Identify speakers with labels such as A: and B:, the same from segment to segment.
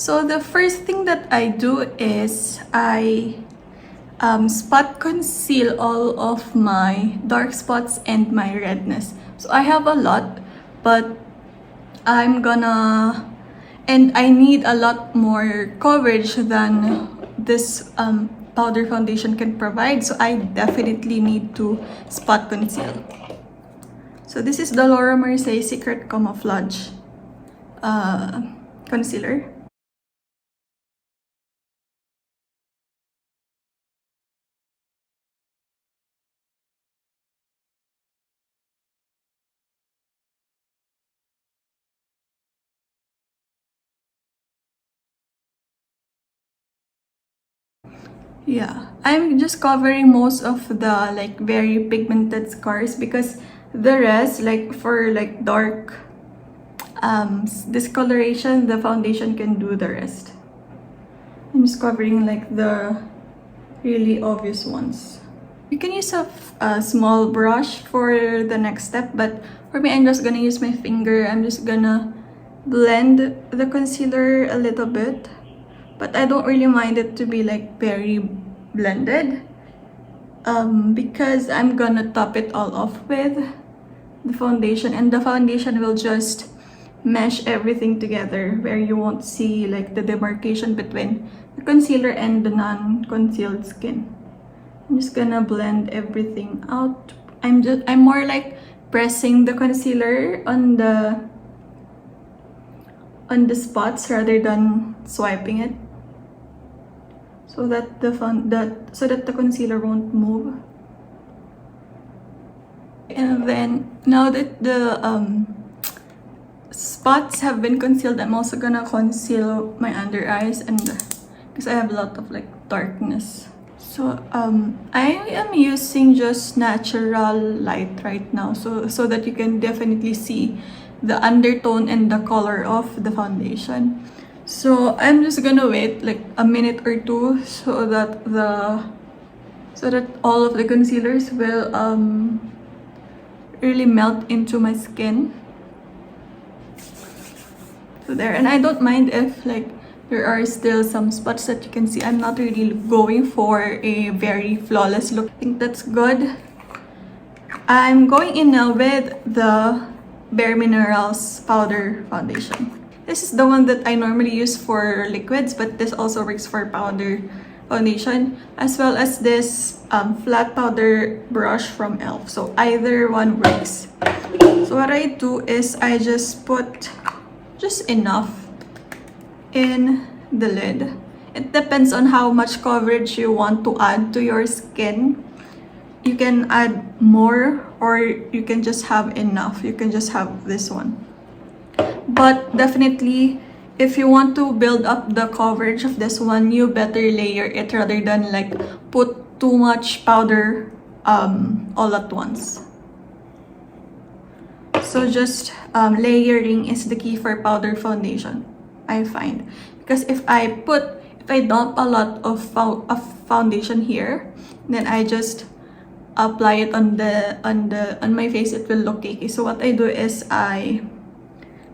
A: So the first thing that I do is I spot conceal all of my dark spots and my redness. So I have a lot, but and I need a lot more coverage than this powder foundation can provide. So I definitely need to spot conceal. So this is the Laura Mercier Secret Camouflage concealer. Yeah, I'm just covering most of the like very pigmented scars because the rest, like for like dark discoloration, the foundation can do the rest. I'm just covering like the really obvious ones. You can use a small brush for the next step, but for me, I'm just gonna use my finger. I'm just gonna blend the concealer a little bit, but I don't really mind it to be like very blended because I'm gonna top it all off with the foundation, and the foundation will just mesh everything together where you won't see like the demarcation between the concealer and the non-concealed skin. I'm just gonna blend everything out. I'm more like pressing the concealer on the spots rather than swiping it, so that the concealer won't move. And then now that the spots have been concealed, I'm also gonna conceal my under eyes, and because I have a lot of like darkness. So I am using just natural light right now, so that you can definitely see the undertone and the color of the foundation. So I'm just gonna wait like a minute or two so that all of the concealers will really melt into my skin. So there, and I don't mind if like there are still some spots that you can see. I'm not really going for a very flawless look. I think that's good. I'm going in now with the Bare Minerals powder foundation. This is the one that I normally use for liquids, but this also works for powder foundation, as well as this flat powder brush from e.l.f. So either one works. So what I do is I just put just enough in the lid. It depends on how much coverage you want to add to your skin. You can add more, or you can just have enough. You can just have this one. But definitely, if you want to build up the coverage of this one, you better layer it rather than like put too much powder all at once. So just layering is the key for powder foundation, I find. Because if I dump a lot of foundation here, then I just apply it on my face, it will look cakey. So what I do is I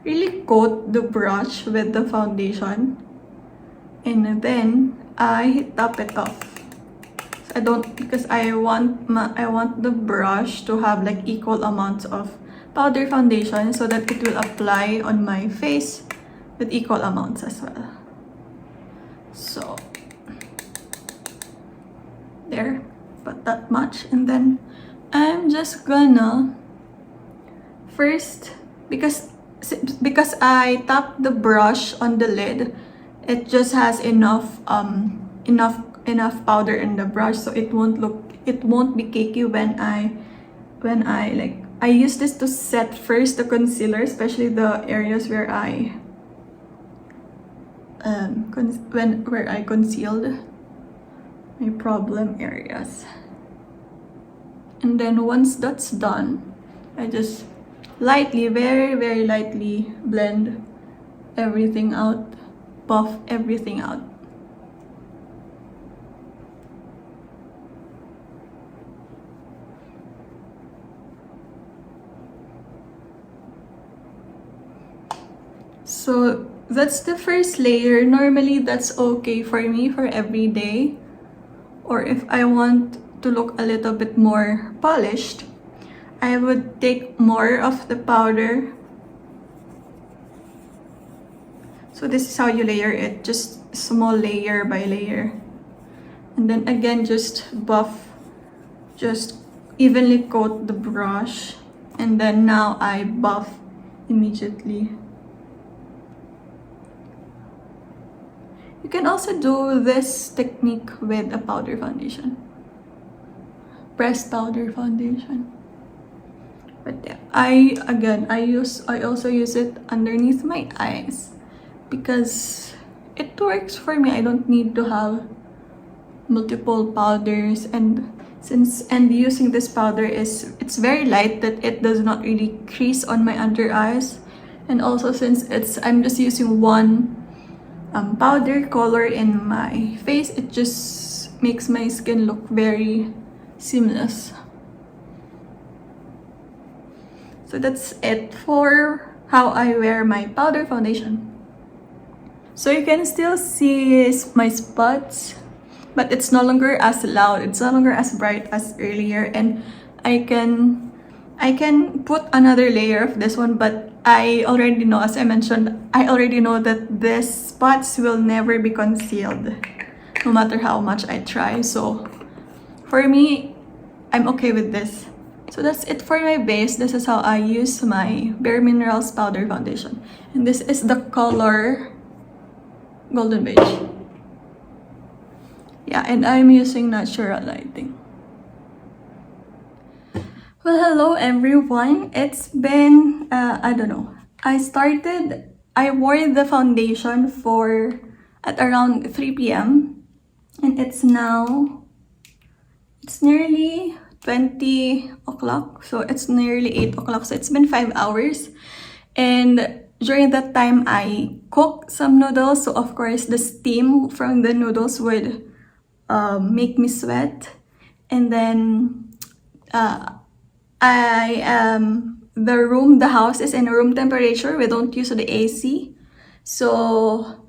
A: really coat the brush with the foundation, and then I top it off. So because I want the brush to have like equal amounts of powder foundation, so that it will apply on my face with equal amounts as well. So there, but that much. And then I'm just gonna first, because I tapped the brush on the lid, it just has enough powder in the brush, so it won't be cakey when I like I use this to set first the concealer, especially the areas where I concealed my problem areas. And then once that's done, I just lightly, very, very lightly blend everything out, buff everything out. So that's the first layer. Normally that's okay for me for every day, or if I want to look a little bit more polished, I would take more of the powder. So this is how you layer it, just small layer by layer. And then again, just buff, just evenly coat the brush. And then now I buff immediately. You can also do this technique with a powder foundation. Pressed powder foundation. But yeah, I also use it underneath my eyes because it works for me. I don't need to have multiple powders, and using this powder it's very light that it does not really crease on my under eyes. And also since I'm just using one powder color in my face, it just makes my skin look very seamless. So that's it for how I wear my powder foundation. So you can still see my spots, but it's no longer as loud, it's no longer as bright as earlier, and I can put another layer of this one, but I already know, as I mentioned, I already know that these spots will never be concealed no matter how much I try. So for me, I'm okay with this. So that's it for my base. This is how I use my Bare Minerals powder foundation, and this is the color Golden Beige. Yeah, and I'm using natural lighting. Well, hello everyone. It's been, I don't know. I wore the foundation at around 3 p.m. and it's nearly 20 o'clock. So it's nearly 8 o'clock. So it's been 5 hours. And during that time, I cooked some noodles. So of course, the steam from the noodles would make me sweat. And then the house is in room temperature. We don't use the AC. So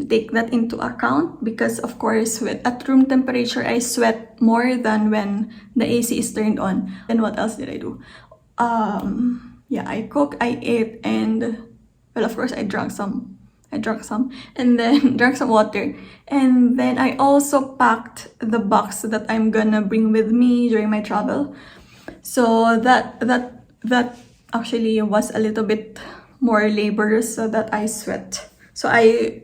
A: take that into account, because of course at room temperature I sweat more than when the AC is turned on. Then what else did I do? Yeah, I cooked, I ate, and well, of course I drank some and then drank some water. And then I also packed the box that I'm gonna bring with me during my travel. So that actually was a little bit more laborious, so that I sweat. So I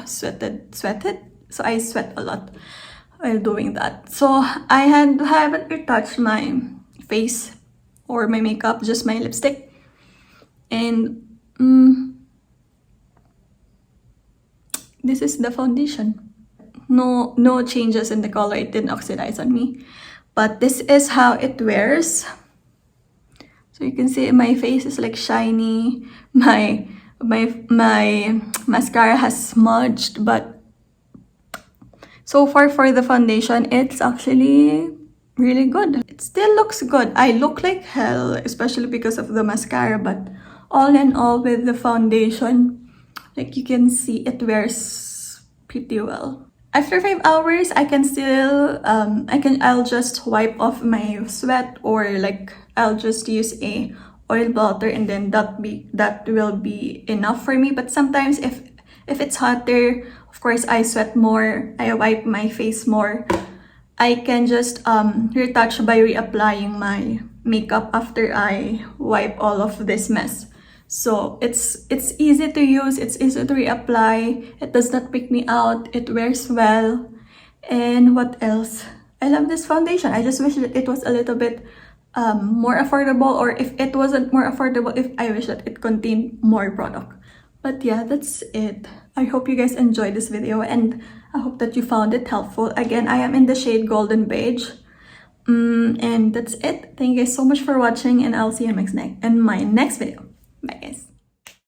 A: sweated. So I sweat a lot while doing that. So I haven't retouched my face or my makeup, just my lipstick. And this is the foundation. No changes in the color. It didn't oxidize on me. But this is how it wears. So you can see my face is like shiny. My mascara has smudged, but so far for the foundation, it's actually really good. It still looks good. I look like hell, especially because of the mascara, but all in all, with the foundation, like you can see, it wears pretty well. After 5 hours, I can still I'll just wipe off my sweat, or like I'll just use a oil blotter, and then that will be enough for me. But sometimes if it's hotter, of course I sweat more, I wipe my face more, I can just retouch by reapplying my makeup after I wipe all of this mess. So it's easy to use, it's easy to reapply, it does not pick me out, it wears well. And what else? I love this foundation. I just wish that it was a little bit more affordable, or if it wasn't more affordable, I wish that it contained more product. But yeah, that's it. I hope you guys enjoyed this video, and I hope that you found it helpful. Again, I am in the shade Golden Beige. And that's it. Thank you guys so much for watching, and I'll see you in my next video. Bye guys.